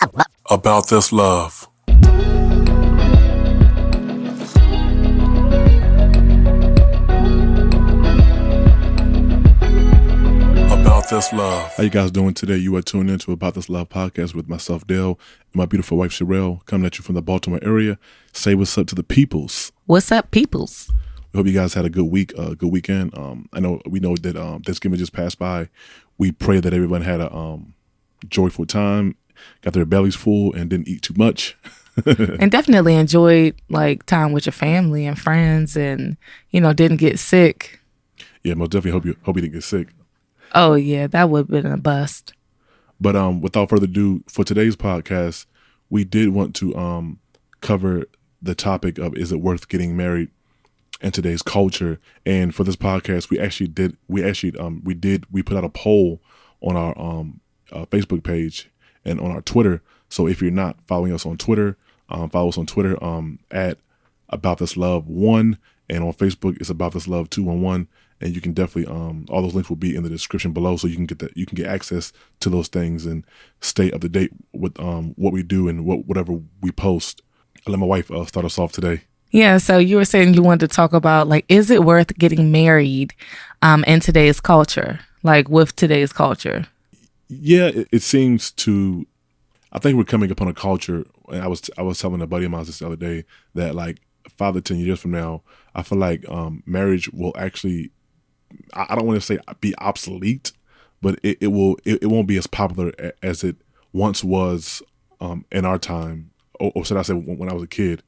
About this love. About this love. How you guys doing today? You are tuned into About This Love podcast with myself, Dale, and my beautiful wife, Sherelle, coming at you from the Baltimore area. Say what's up to the peoples. What's up, peoples? We hope you guys had a good week, good weekend. We know that Thanksgiving just passed by. We pray that everyone had a joyful time, got their bellies full, and didn't eat too much. And definitely enjoyed like time with your family and friends, and didn't get sick. Yeah, most definitely hope you didn't get sick. Oh yeah, that would have been a bust. But without further ado, for today's podcast, we did want to cover the topic of is it worth getting married in today's culture. And for this podcast, we put out a poll on our Facebook page and on our Twitter. So if you're not following us on Twitter, follow us on Twitter at About This Love 1, and on Facebook it's About This Love 211. And you can definitely all those links will be in the description below, so you can get access to those things and stay up to date with what we do and whatever we post. I'll let my wife start us off today. Yeah, so you were saying you wanted to talk about like, is it worth getting married in today's culture, like with today's culture? Yeah, it seems to. I think we're coming upon a culture. And I was telling a buddy of mine this the other day that like 5 to 10 years from now, I feel like marriage will actually. I don't want to say be obsolete, but it won't be as popular as it once was in our time, or should I say when I was a kid,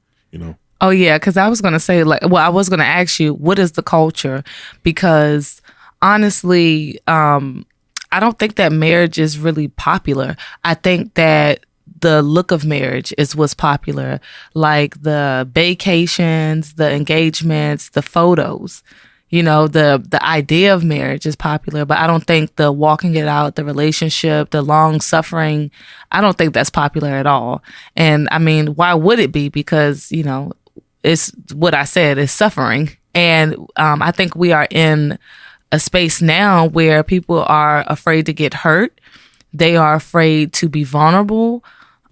Oh yeah, because I was going to say I was going to ask you, what is the culture? Because honestly, I don't think that marriage is really popular. I think that the look of marriage is what's popular, like the vacations, the engagements, the photos. The idea of marriage is popular, but I don't think the walking it out, the relationship, the long suffering, I don't think that's popular at all. And I mean, why would it be? Because, it's what I said, is suffering. And I think we are in a space now where people are afraid to get hurt. They are afraid to be vulnerable,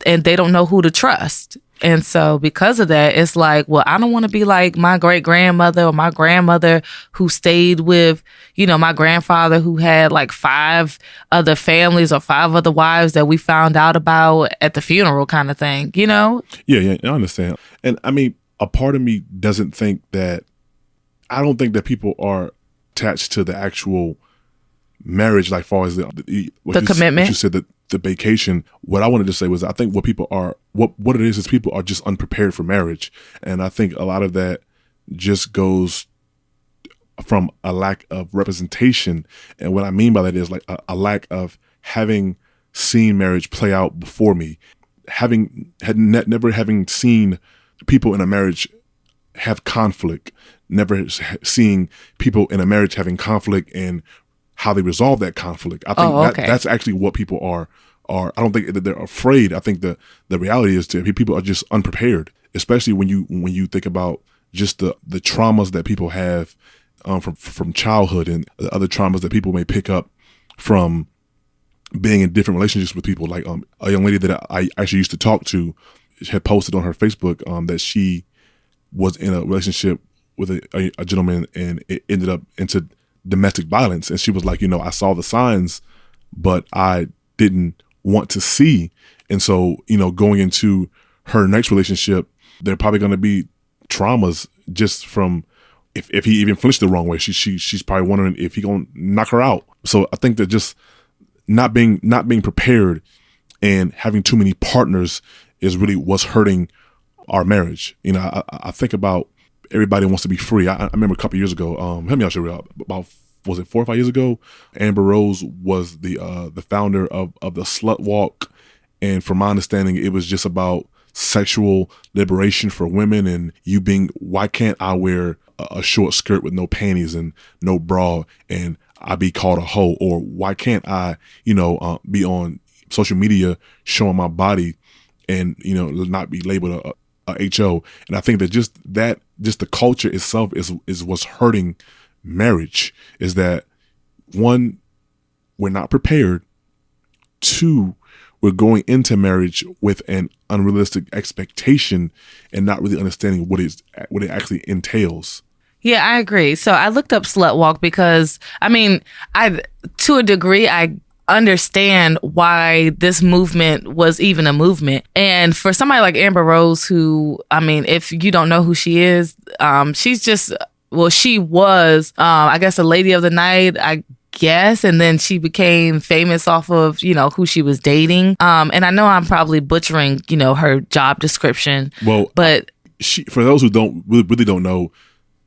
and they don't know who to trust. And so because of that, it's like, well, I don't want to be like my great grandmother or my grandmother who stayed with, my grandfather who had like 5 other families or 5 other wives that we found out about at the funeral kind of thing, Yeah, I understand. And I mean, a part of me doesn't think that, I don't think that people are attached to the actual marriage, like far as the commitment. What you said, the vacation. What I wanted to say was, I think what people are, what it is people are just unprepared for marriage. And I think a lot of that just goes from a lack of representation. And what I mean by that is like a lack of having seen marriage play out before me, never having seen people in a marriage have conflict, never seeing people in a marriage having conflict and how they resolve that conflict. I think that's actually what people are. I don't think that they're afraid. I think the reality is that people are just unprepared, especially when you think about just the traumas that people have from childhood and the other traumas that people may pick up from being in different relationships with people. Like a young lady that I actually used to talk to had posted on her Facebook that she was in a relationship with a gentleman, and it ended up into domestic violence. And she was like, I saw the signs, but I didn't want to see. And so, going into her next relationship, there are probably going to be traumas just from if he even flinched the wrong way. She's probably wondering if he gonna knock her out. So I think that just not being prepared and having too many partners is really what's hurting our marriage. I think about everybody wants to be free. I remember a couple of years ago, help me out, Sherelle, about, was it 4 or 5 years ago? Amber Rose was the founder of the Slut Walk. And from my understanding, it was just about sexual liberation for women, and why can't I wear a short skirt with no panties and no bra and I be called a hoe? Or why can't I, be on social media showing my body and, not be labeled a HO? And I think that just the culture itself is what's hurting marriage, is that 1, we're not prepared. 2, we're going into marriage with an unrealistic expectation and not really understanding what it actually entails. Yeah, I agree. So I looked up slut walk because, I mean, to a degree, I understand why this movement was even a movement. And for somebody like Amber Rose, who, I mean, if you don't know who she is, she's just, well, she was, I guess, a lady of the night, I guess, and then she became famous off of, you know, who she was dating. And I know I'm probably butchering, you know, her job description. Well, but for those who really don't know,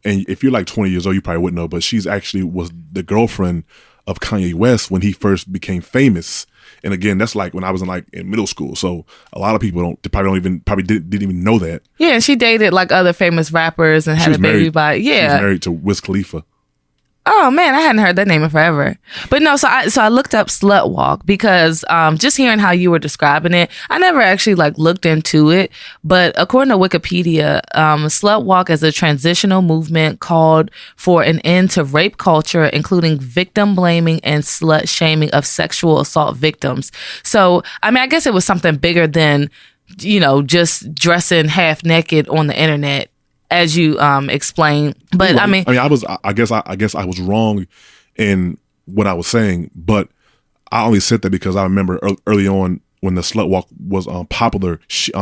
and if you're like 20 years old, you probably wouldn't know, but she's actually was the girlfriend of Kanye West when he first became famous. And again, that's like when I was in middle school. So a lot of people didn't even know that. Yeah, and she dated like other famous rappers and had a baby by. Yeah, she was married to Wiz Khalifa. Oh man, I hadn't heard that name in forever. But no, so I looked up slut walk because just hearing how you were describing it, I never actually like looked into it. But according to Wikipedia, slut walk is a transitional movement called for an end to rape culture, including victim blaming and slut shaming of sexual assault victims. So I mean, I guess it was something bigger than, you know, just dressing half naked on the internet, as you explained. But right. I mean, I guess I was wrong in what I was saying, but I only said that because I remember early on when the slut walk was popular, she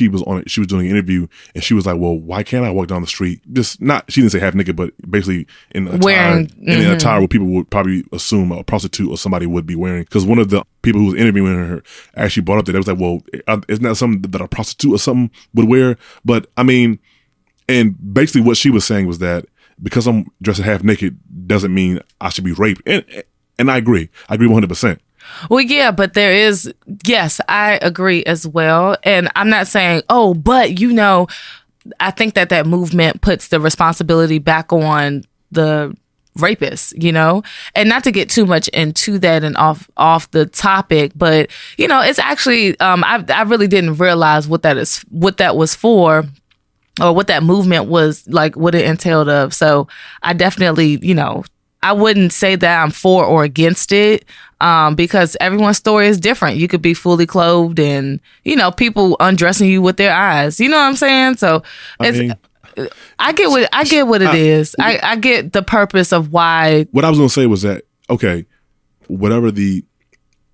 was doing an interview and she was like, well, why can't I walk down the street? Just not, she didn't say half naked, but basically in an attire where people would probably assume a prostitute or somebody would be wearing. Because one of the people who was interviewing her actually brought up that it was like, well, isn't that something that a prostitute or something would wear? But I mean, and basically what she was saying was that because I'm dressed half naked doesn't mean I should be raped. And I agree. I agree 100%. Well, yeah, but there is, yes, I agree as well. And I'm not saying, oh, but you know, I think that movement puts the responsibility back on the rapists, you know, and not to get too much into that and off the topic, but you know, it's actually, I really didn't realize what that was for, or what that movement was like, what it entailed of. So I definitely, you know, I wouldn't say that I'm for or against it, because everyone's story is different. You could be fully clothed and, you know, people undressing you with their eyes. You know what I'm saying? So I get what it is. I get the purpose of why. What I was going to say was that, okay, whatever the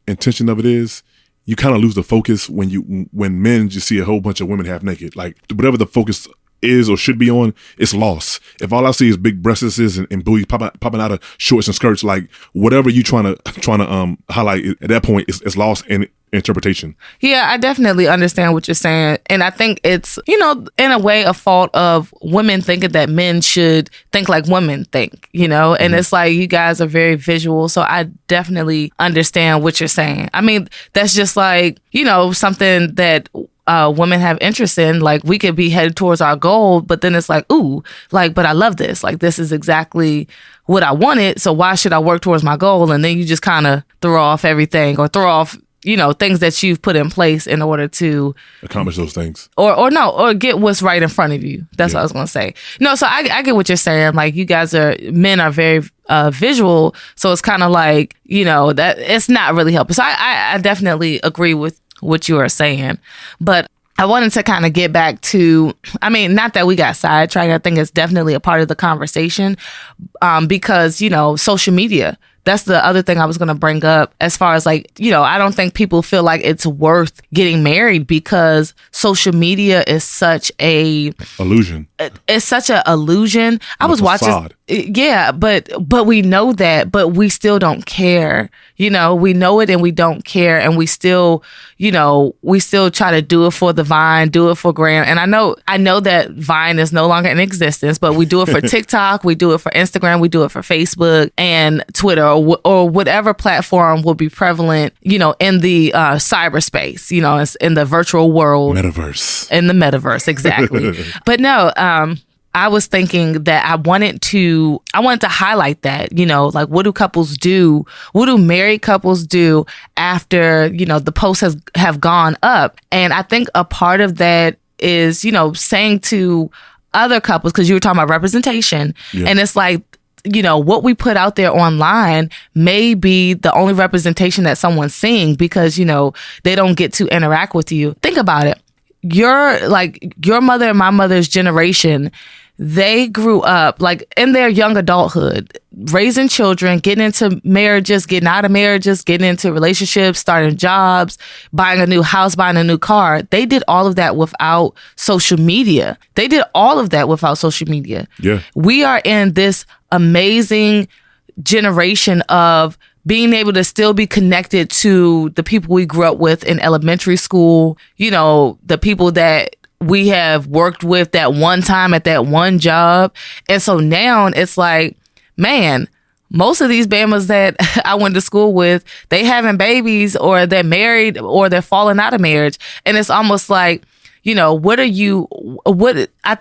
intention of it is, you kind of lose the focus when men just see a whole bunch of women half naked. Like whatever the focus is or should be on, it's lost. If all I see is big breasts and booties popping out of shorts and skirts, like whatever you trying to highlight at that point is lost in interpretation. Yeah, I definitely understand what you're saying. And I think it's, you know, in a way a fault of women thinking that men should think like women think, you know, and it's like you guys are very visual. So I definitely understand what you're saying. I mean, that's just like, you know, something that women have interest in. Like we could be headed towards our goal, but then it's like, ooh, like, but I love this. Like this is exactly what I wanted. So why should I work towards my goal? And then you just kind of throw off everything or throw off, you know, things that you've put in place in order to accomplish those things or get what's right in front of you. That's what I was going to say. No, so I get what you're saying. Like you guys men are very visual. So it's kind of like, you know, that it's not really helping. So I definitely agree with what you are saying, but I wanted to kind of get back to, I mean, not that we got sidetracked. I think it's definitely a part of the conversation, because, you know, social media, that's the other thing I was going to bring up as far as like, you know, I don't think people feel like it's worth getting married because social media is such a illusion. It's such an illusion. I was watching. Yeah, but we know that, but we still don't care. You know, we know it and we don't care. And we still, you know, we still try to do it for the Vine, do it for Graham. And I know that Vine is no longer in existence, but we do it for TikTok, we do it for Instagram, we do it for Facebook and Twitter or whatever platform will be prevalent, you know, in the cyberspace, you know, in the virtual world. Metaverse. In the metaverse, exactly. But no, I was thinking that I wanted to highlight that, you know, like what do couples do? What do married couples do after, you know, the posts have gone up? And I think a part of that is, you know, saying to other couples, because you were talking about representation, and it's like what we put out there online may be the only representation that someone's seeing because, they don't get to interact with you. Think about it. Your mother and my mother's generation, they grew up like in their young adulthood, raising children, getting into marriages, getting out of marriages, getting into relationships, starting jobs, buying a new house, buying a new car. They did all of that without social media. Yeah. We are in this amazing generation of being able to still be connected to the people we grew up with in elementary school, the people that we have worked with that one time at that one job. And so now it's like, man, most of these Bamas that I went to school with, they having babies or they're married or they're falling out of marriage. And it's almost like, I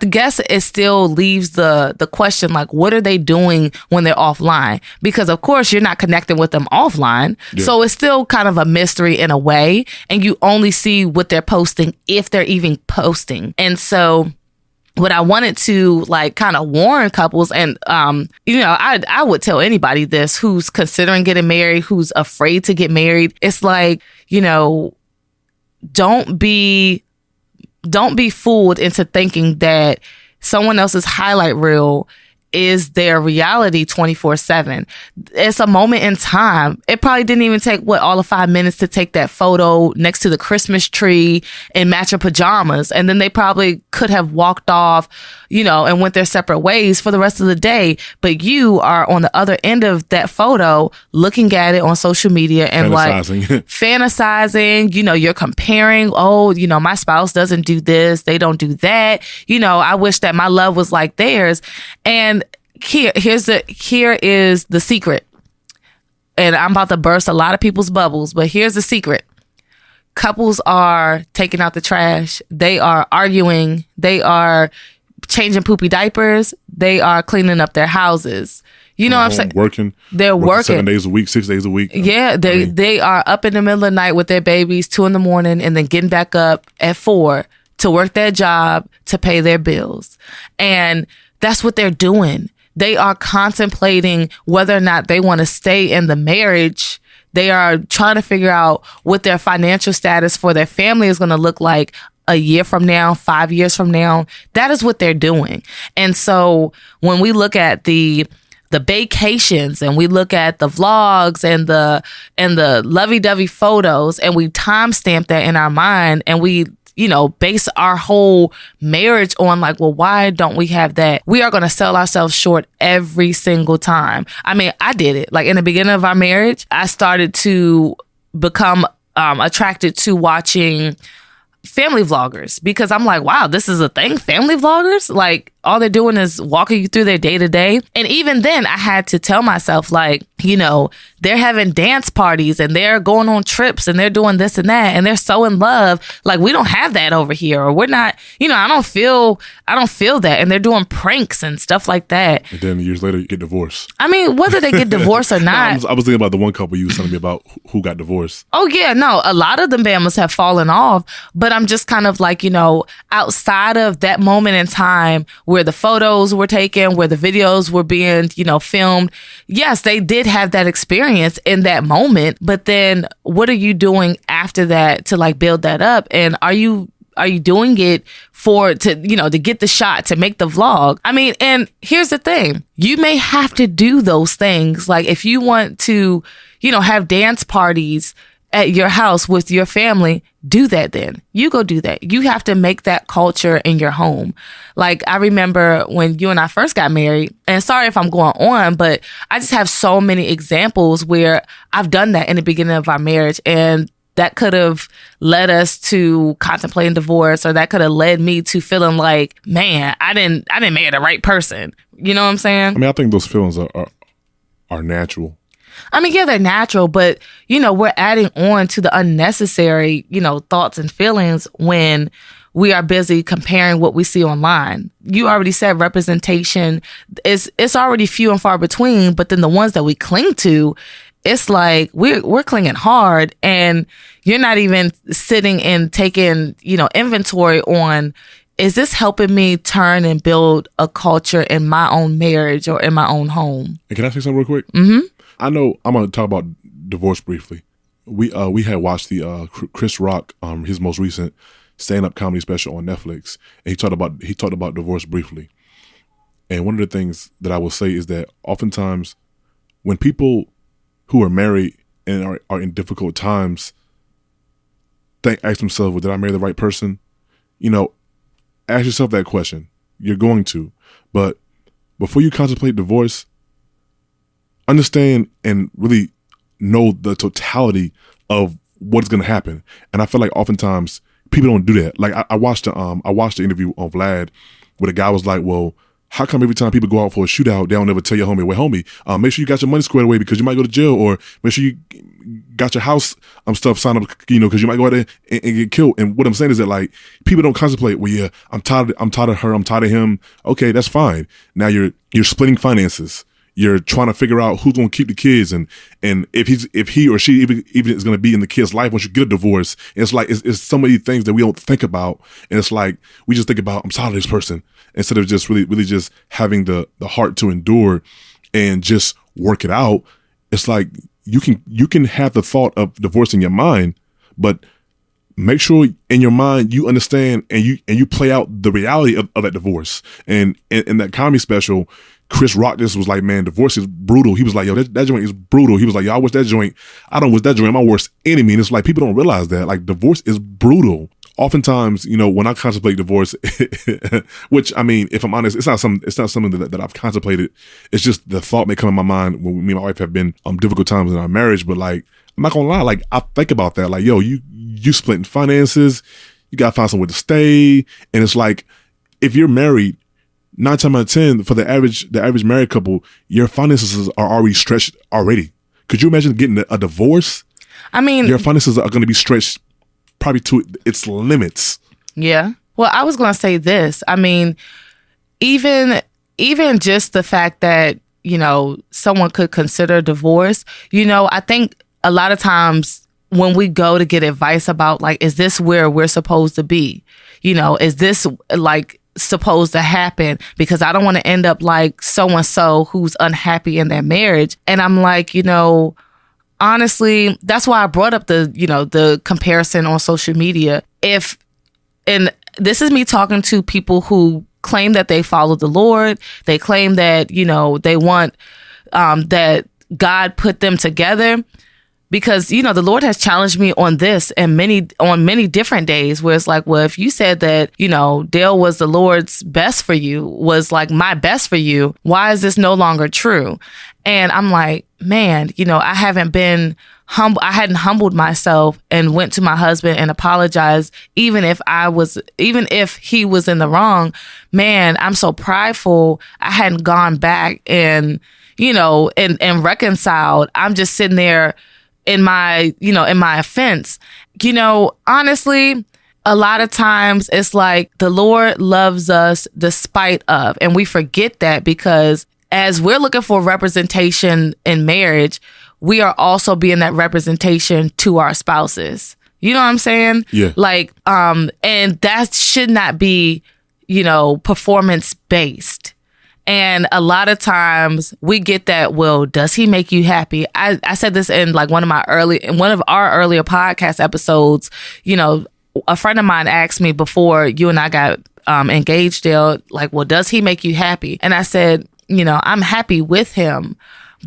guess it still leaves the question, like, what are they doing when they're offline? Because of course you're not connecting with them offline. Yeah. So it's still kind of a mystery in a way. And you only see what they're posting if they're even posting. And so what I wanted to kind of warn couples and, I would tell anybody this who's considering getting married, who's afraid to get married. It's like, don't be fooled into thinking that someone else's highlight reel is their reality 24/7. It's a moment in time. It probably didn't even take all of 5 minutes to take that photo next to the Christmas tree in matching pajamas. And then they probably could have walked off, and went their separate ways for the rest of the day. But you are on the other end of that photo looking at it on social media and fantasizing, you're comparing, my spouse doesn't do this. They don't do that. I wish that my love was like theirs. And here is the secret. And I'm about to burst a lot of people's bubbles, but here's the secret. Couples are taking out the trash. They are arguing. They are changing poopy diapers. They are cleaning up their houses. You know what I'm saying? Working. They're working 7 days a week, 6 days a week. Yeah, they are up in the middle of the night with their babies, 2 a.m, and then getting back up at 4 to work their job, to pay their bills. And that's what they're doing. They are contemplating whether or not they want to stay in the marriage. They are trying to figure out what their financial status for their family is going to look like a year from now, 5 years from now. That is what they're doing. And so when we look at the vacations and we look at the vlogs and the lovey-dovey photos and we timestamp that in our mind and we base our whole marriage on why don't we have that? We are going to sell ourselves short every single time. I mean, I did it. In the beginning of our marriage, I started to become attracted to watching family vloggers because I'm like, wow, this is a thing. Family vloggers, all they're doing is walking you through their day to day. And even then I had to tell myself they're having dance parties and they're going on trips and they're doing this and that. And they're so in love. We don't have that over here, or we're not, I don't feel that. And they're doing pranks and stuff like that. And then years later you get divorced. I mean, whether they get divorced or not. I was thinking about the one couple you was telling me about who got divorced. Oh yeah, no, a lot of them Bamas have fallen off, but I'm just kind of outside of that moment in time where the photos were taken, where the videos were being, filmed. Yes, they did have that experience in that moment, but then what are you doing after that to build that up? And are you doing it to get the shot, to make the vlog? I mean, and here's the thing. You may have to do those things. If you want to, have dance parties at your house with your family, do that then. You go do that. You have to make that culture in your home. I remember when you and I first got married, and sorry if I'm going on, but I just have so many examples where I've done that in the beginning of our marriage, and that could have led us to contemplating divorce, or that could have led me to feeling like, man, I didn't marry the right person. You know what I'm saying? I mean, I think those feelings are natural. I mean, yeah, they're natural, but, we're adding on to the unnecessary, thoughts and feelings when we are busy comparing what we see online. You already said representation it's already few and far between, but then the ones that we cling to, it's we're clinging hard, and you're not even sitting and taking, inventory on, is this helping me turn and build a culture in my own marriage or in my own home? And can I say something real quick? Mm-hmm. I know I'm going to talk about divorce briefly. We had watched the Chris Rock, his most recent stand-up comedy special on Netflix, and he talked about divorce briefly. And one of the things that I will say is that oftentimes when people who are married and are in difficult times ask themselves, well, did I marry the right person? Ask yourself that question. You're going to. But before you contemplate divorce, understand and really know the totality of what's going to happen. And I feel like oftentimes people don't do that. Like I watched the interview on Vlad where the guy was like, well, how come every time people go out for a shootout, they don't ever tell your homie, well, homie, make sure you got your money squared away because you might go to jail, or make sure you got your house stuff signed up, because you might go out there and get killed. And what I'm saying is that, like, people don't contemplate, well, yeah, I'm tired of her, I'm tired of him. Okay, that's fine. Now you're splitting finances. You're trying to figure out who's going to keep the kids, and if he or she even is going to be in the kid's life once you get a divorce. And it's like it's so many things that we don't think about, and it's like we just think about, I'm tired of this person, instead of just really just having the heart to endure and just work it out. It's like you can have the thought of divorce in your mind, but make sure in your mind you understand and you play out the reality of that divorce. And in that comedy special, Chris Rock just was like, man, divorce is brutal. He was like, yo, that joint is brutal. He was like, yo, I wish that joint, I don't wish that joint my worst enemy. And it's like, people don't realize that, like, divorce is brutal. Oftentimes, when I contemplate divorce, which, I mean, if I'm honest, it's not something that I've contemplated. It's just the thought may come in my mind when me and my wife have been difficult times in our marriage. But, like, I'm not gonna lie, like, I think about that, like, yo, you splitting finances, you gotta find somewhere to stay. And it's like, if you're married, 9 times out of 10, for the average married couple, your finances are already stretched already. Could you imagine getting a divorce? I mean, your finances are going to be stretched probably to its limits. Yeah. Well, I was going to say this. I mean, even just the fact that, someone could consider divorce, I think a lot of times when we go to get advice about, like, is this where we're supposed to be? Is this, like, supposed to happen, because I don't want to end up like so-and-so who's unhappy in their marriage. And I'm like, honestly, that's why I brought up the comparison on social media. And this is me talking to people who claim that they follow the Lord. They claim that, they want that God put them together. Because, the Lord has challenged me on this and on many different days, where it's like, well, if you said that, Dale was the Lord's best for you, was like my best for you, why is this no longer true? And I'm like, man, I haven't been humble. I hadn't humbled myself and went to my husband and apologized, even if he was in the wrong. Man, I'm so prideful. I hadn't gone back and reconciled. I'm just sitting there in my offense. Honestly, a lot of times it's like the Lord loves us despite of, and we forget that, because as we're looking for representation in marriage, we are also being that representation to our spouses. You know what I'm saying? Yeah. Like, and that should not be, performance based. And a lot of times we get that, well, does he make you happy? I said this in like one of our earlier podcast episodes. A friend of mine asked me before you and I got engaged, Dale, like, well, does he make you happy? And I said, I'm happy with him,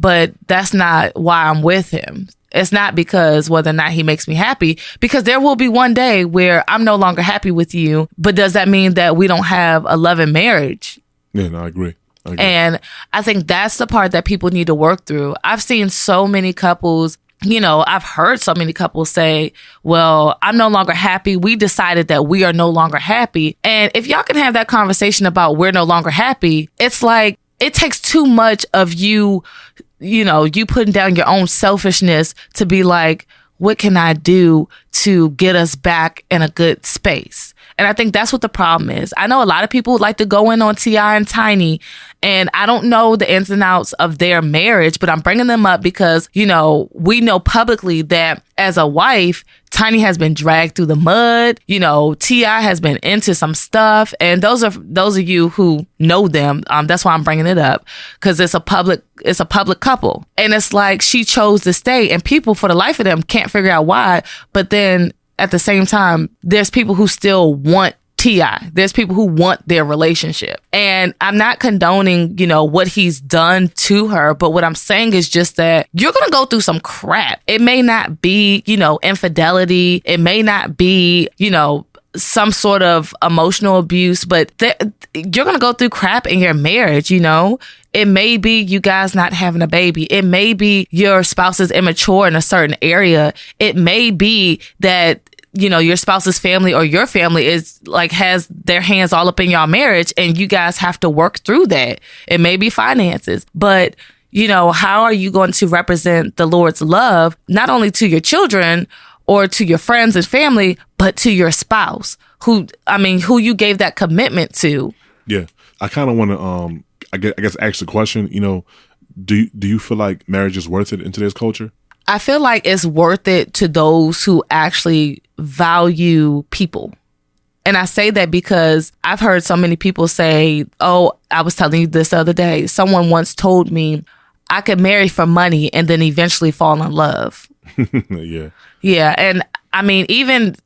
but that's not why I'm with him. It's not because whether or not he makes me happy, because there will be one day where I'm no longer happy with you. But does that mean that we don't have a loving marriage? Yeah, no, I agree. And I think that's the part that people need to work through. I've seen so many couples, I've heard so many couples say, well, I'm no longer happy. We decided that we are no longer happy. And if y'all can have that conversation about we're no longer happy, it's like, it takes too much of you putting down your own selfishness to be like, what can I do to get us back in a good space. And I think that's what the problem is. I know a lot of people would like to go in on T.I. and Tiny, and I don't know the ins and outs of their marriage, but I'm bringing them up because, you know, we know publicly that as a wife, Tiny has been dragged through the mud. You know, T.I. has been into some stuff. And those of you who know them, that's why I'm bringing it up, because it's a public couple. And it's like she chose to stay, and people for the life of them can't figure out why. But then at the same time, there's people who still want T.I. There's people who want their relationship. And I'm not condoning, you know, what he's done to her. But what I'm saying is just that you're going to go through some crap. It may not be, you know, infidelity. It may not be, you know, some sort of emotional abuse, but you're going to go through crap in your marriage, you know? It may be you guys not having a baby. It may be your spouse is immature in a certain area. It may be that, you know, your spouse's family or your family is like has their hands all up in your marriage, and you guys have to work through that. It may be finances, but you know, how are you going to represent the Lord's love, not only to your children or to your friends and family, but to your spouse who you gave that commitment to? Yeah. I kind of want to, I guess ask the question, you know, do you feel like marriage is worth it in today's culture? I feel like it's worth it to those who actually value people. And I say that because I've heard so many people say, oh, I was telling you this the other day. Someone once told me I could marry for money and then eventually fall in love. Yeah. Yeah. And I mean, even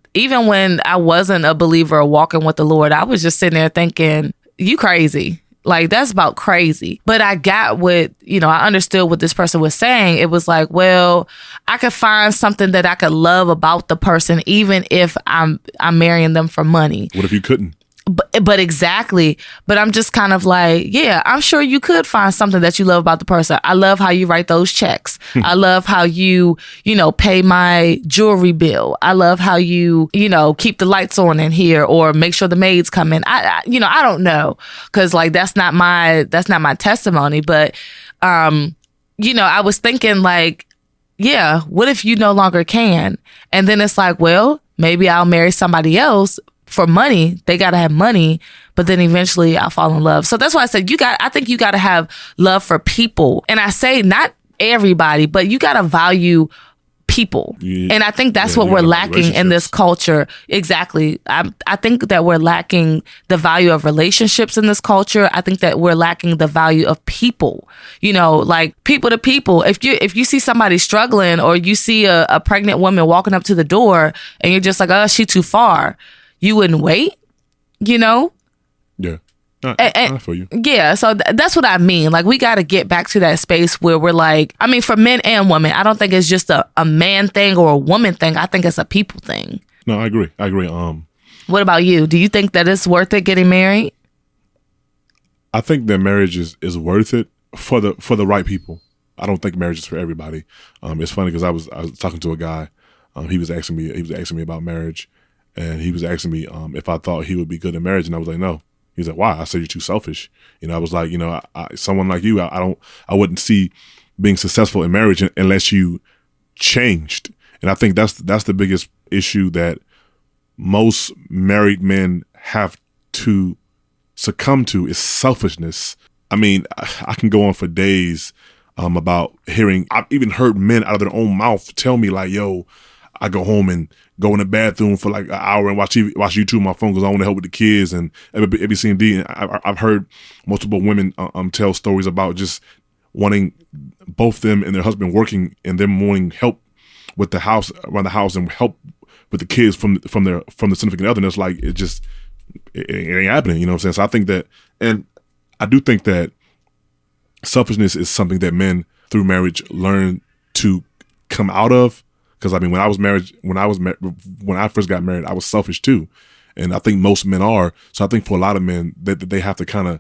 when I wasn't a believer or walking with the Lord, I was just sitting there thinking, you crazy. Like, that's about crazy. But I got what, you know, I understood what this person was saying. It was like, well, I could find something that I could love about the person, even if I'm marrying them for money. What if you couldn't? But exactly. But I'm just kind of like, yeah, I'm sure you could find something that you love about the person. I love how you write those checks. I love how you know, pay my jewelry bill. I love how you know, keep the lights on in here or make sure the maids come in. I don't know. 'Cause like, that's not my testimony. But, you know, I was thinking like, yeah, what if you no longer can? And then it's like, well, maybe I'll marry somebody else for money. They got to have money, but then eventually I'll fall in love. So that's why I said I think you got to have love for people. And I say not everybody, but you got to value people. Yeah. And I think that's what we're lacking in this culture. Exactly. I think that we're lacking the value of relationships in this culture. I think that we're lacking the value of people, you know, like people to people. If you see somebody struggling, or you see a pregnant woman walking up to the door and you're just like, oh, she's too far, you wouldn't wait, you know? Yeah. I feel you. Yeah. So that's what I mean. Like, we got to get back to that space where we're like, I mean, for men and women, I don't think it's just a man thing or a woman thing. I think it's a people thing. No, I agree. What about you? Do you think that it's worth it getting married? I think that marriage is worth it for the right people. I don't think marriage is for everybody. It's funny because I was talking to a guy. He was asking me about marriage. And he was asking me if I thought he would be good in marriage, and I was like, no. He's like, why? I said, you're too selfish. You know, I was like, you know, someone like you, I wouldn't see being successful in marriage unless you changed. And I think that's the biggest issue that most married men have to succumb to is selfishness. I mean, I can go on for days about I've even heard men out of their own mouth tell me like, yo, I go home and go in the bathroom for like an hour and watch YouTube on my phone because I want to help with the kids and A, B, C, and D. And I've heard multiple women tell stories about just wanting both them and their husband working and them wanting help with the house, around the house, and help with the kids from the significant other. And it's like, it ain't happening. You know what I'm saying? So I think that, and I do think that selfishness is something that men through marriage learn to come out of. Because I mean, when I first got married, I was selfish too, and I think most men are. So I think for a lot of men, that they have to kind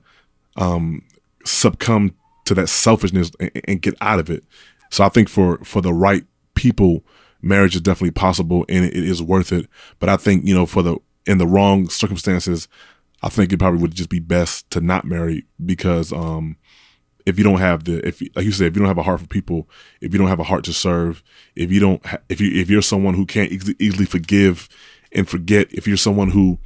of succumb to that selfishness and get out of it. So I think for the right people, marriage is definitely possible and it is worth it. But I think, you know, in the wrong circumstances, I think it probably would just be best to not marry because if you don't have like you said, if you don't have a heart for people, if you don't have a heart to serve, if you're someone who can't easily forgive and forget, if you're someone who,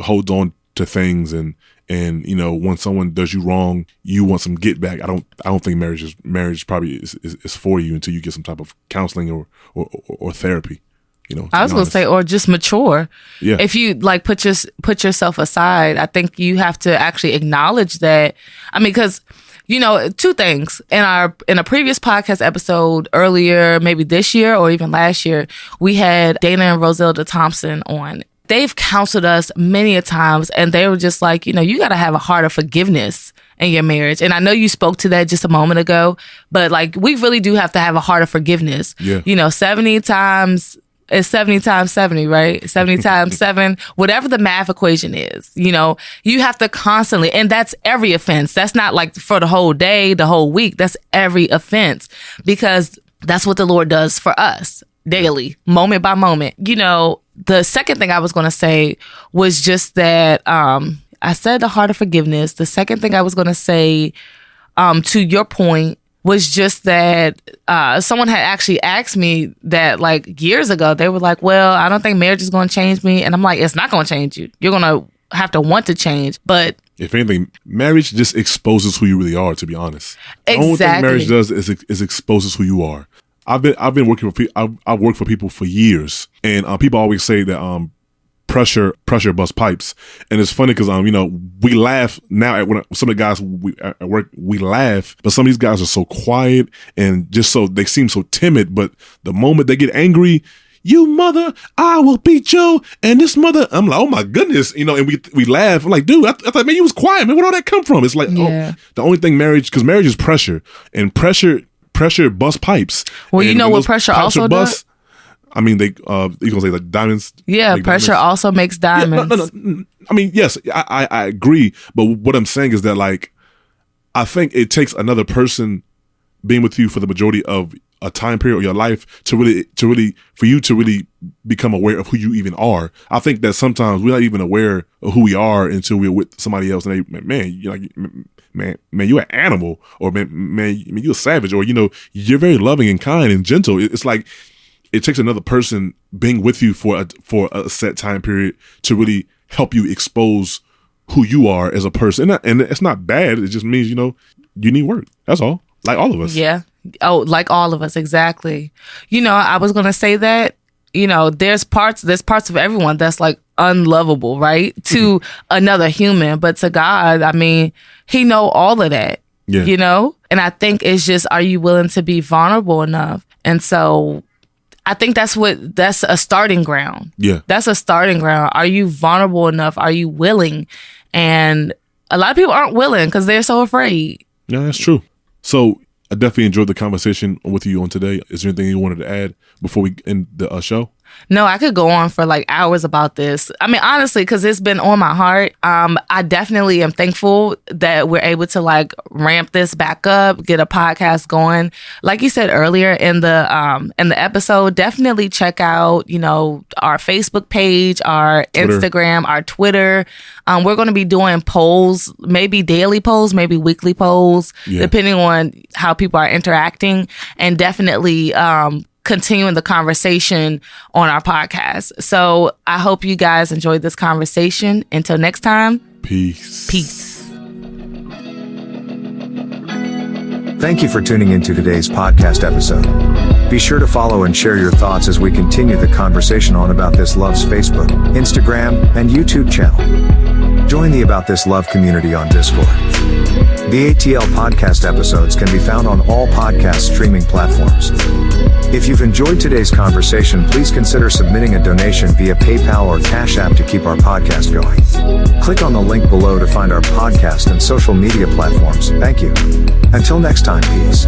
holds on to things and when someone does you wrong, you want some get back. I don't think marriage probably is for you until you get some type of counseling or therapy. I was going to say, or just mature. Yeah. If you like put yourself aside, I think you have to actually acknowledge that. I mean, because, two things in a previous podcast episode earlier, maybe this year or even last year, we had Dana and Roselda Thompson on. They've counseled us many a times, and they were just like, you got to have a heart of forgiveness in your marriage. And I know you spoke to that just a moment ago, but like, we really do have to have a heart of forgiveness. Yeah. 70 times. It's 70 times 70, right? 70 times 7, whatever the math equation is, you have to constantly, and that's every offense. That's not like for the whole day, the whole week. That's every offense, because that's what the Lord does for us daily, moment by moment. The second thing I was going to say was just that, I said the heart of forgiveness. The second thing I was going to say, to your point, was just that someone had actually asked me that like years ago. They were like, well, I don't think marriage is going to change me. And I'm like, it's not going to change you. You're going to have to want to change. But if anything, marriage just exposes who you really are, to be honest. Exactly. The only thing marriage does is exposes who you are. I've been working for I've worked for people for years, and people always say that pressure busts pipes, and it's funny because we laugh now at when some of the guys at work, we laugh, but some of these guys are so quiet and just so they seem so timid, but the moment they get angry, you mother, I will beat you, and this mother, I'm like, oh my goodness, and we laugh. I'm like, dude, I thought, man, you was quiet, man, where'd all that come from? It's like, yeah. The only thing because marriage is pressure, and pressure busts pipes. Well, and what pressure also does? I mean, you gonna say like diamonds? Yeah, pressure also makes diamonds. Yeah, no. I mean, yes, I agree. But what I'm saying is that, like, I think it takes another person being with you for the majority of a time period of your life for you to really become aware of who you even are. I think that sometimes we're not even aware of who we are until we're with somebody else, and man, you're an animal, or man, you're a savage, or you're very loving and kind and gentle. It's like, it takes another person being with you for a set time period to really help you expose who you are as a person. And it's not bad. It just means, you need work. That's all. Like all of us. Yeah. Oh, like all of us. Exactly. I was going to say that, there's parts of everyone that's like unlovable, right? To another human, but to God, I mean, he know all of that, yeah. And I think it's just, are you willing to be vulnerable enough? And so I think that's a starting ground. Yeah. That's a starting ground. Are you vulnerable enough? Are you willing? And a lot of people aren't willing because they're so afraid. Yeah, that's true. So I definitely enjoyed the conversation with you on today. Is there anything you wanted to add before we end the show? No, I could go on for like hours about this. I mean, honestly, because it's been on my heart. I definitely am thankful that we're able to like ramp this back up, get a podcast going. Like you said earlier in the episode, definitely check out, our Facebook page, our Twitter. Instagram, our Twitter. We're going to be doing polls, maybe daily polls, maybe weekly polls, depending on how people are interacting, and definitely continuing the conversation on our podcast. So I hope you guys enjoyed this conversation. Until next time, peace. Thank you for tuning into today's podcast episode. Be sure to follow and share your thoughts as we continue the conversation on About This Love's Facebook, Instagram, and YouTube channel. Join the About This Love community on Discord. The ATL podcast episodes can be found on all podcast streaming platforms. If you've enjoyed today's conversation, please consider submitting a donation via PayPal or Cash App to keep our podcast going. Click on the link below to find our podcast and social media platforms. Thank you. Until next time, peace.